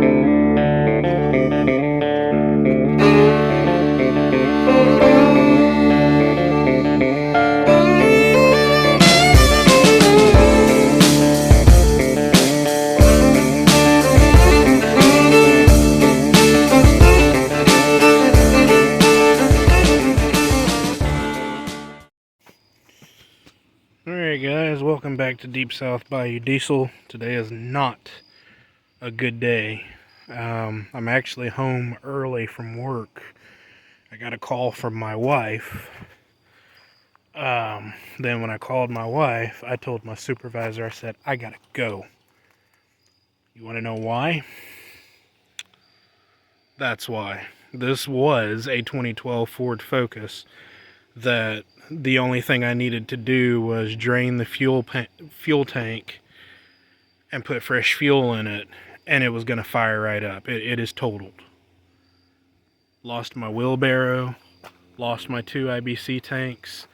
Alright guys, welcome back to Deep South Bayou Diesel. Today is not a good day. I'm actually home early from work. I got a call from my wife. Then when I called my wife, I told my supervisor, I said, I gotta go. You wanna know why? That's why. This was a 2012 Ford Focus that the only thing I needed to do was drain the fuel tank and put fresh fuel in it, and it was going to fire right up. It is totaled. Lost my wheelbarrow, lost my 2 IBC tanks.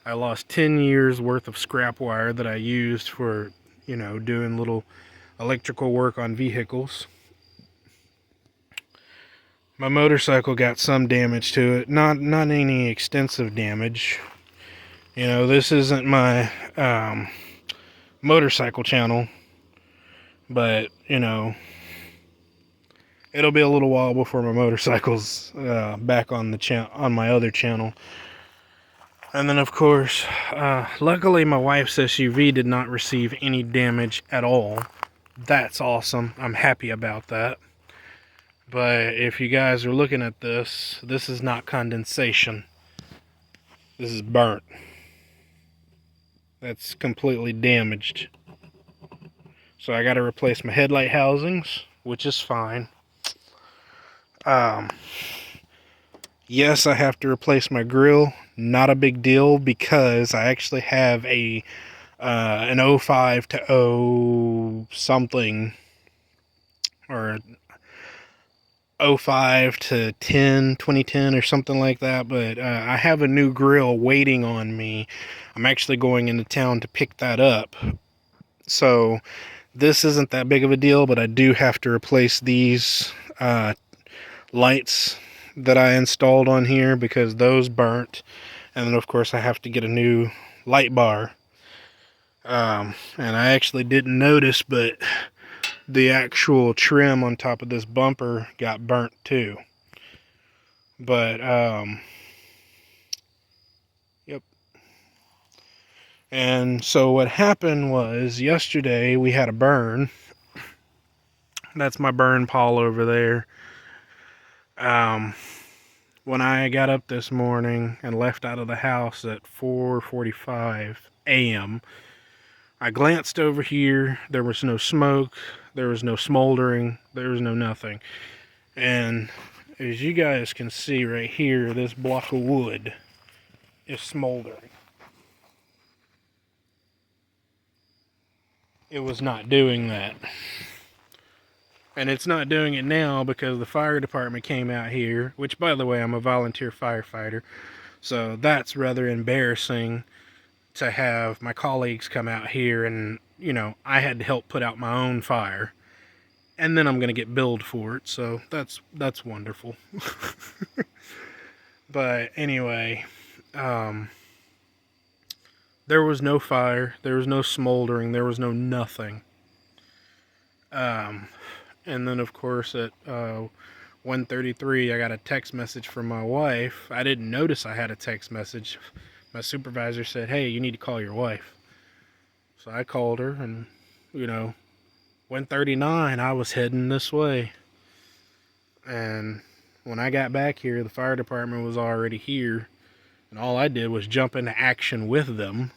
I lost 10 years worth of scrap wire that I used for, doing little electrical work on vehicles. My motorcycle got some damage to it, not any extensive damage. This isn't my motorcycle channel, but it'll be a little while before my motorcycle's back on the on my other channel. And then of course, luckily my wife's SUV did not receive any damage at all. That's awesome. I'm happy about that. But if you guys are looking at this, this is not condensation. This is burnt. That's completely damaged. So I got to replace my headlight housings, which is fine. Yes, I have to replace my grill. Not a big deal because I actually have an 05 to 0 something, or 05 to 2010 or something like that, but I have a new grill waiting on me. I'm actually going into town to pick that up. So this isn't that big of a deal, but I do have to replace these lights that I installed on here because those burnt. And then of course I have to get a new light bar. And I actually didn't notice, but the actual trim on top of this bumper got burnt too. But yep. And so what happened was yesterday we had a burn. That's my burn pile over there. When I got up this morning and left out of the house at 4:45 a.m., I glanced over here. There was no smoke. There was no smoldering. There was no nothing. And as you guys can see right here, this block of wood is smoldering. It was not doing that. And it's not doing it now because the fire department came out here, which, by the way, I'm a volunteer firefighter. So that's rather embarrassing to have my colleagues come out here and, I had to help put out my own fire. And then I'm going to get billed for it. So that's wonderful. But anyway, there was no fire. There was no smoldering. There was no nothing. And then, of course, at 1:33, I got a text message from my wife. I didn't notice I had a text message. My supervisor said, hey, you need to call your wife. So I called her, and, 1:39, I was heading this way. And when I got back here, the fire department was already here. And all I did was jump into action with them.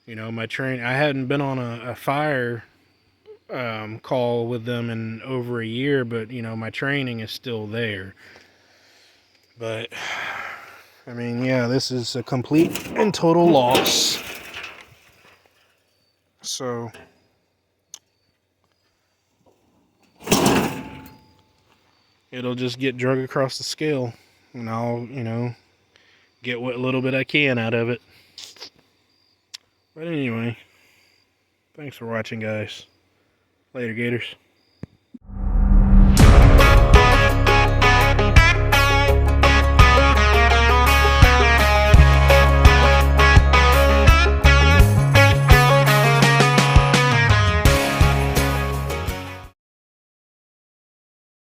I hadn't been on a fire call with them in over a year, but my training is still there. But I mean, yeah, this is a complete and total loss. So it'll just get drug across the scale, and I'll get what little bit I can out of it. But anyway, thanks for watching, guys. Later, Gators.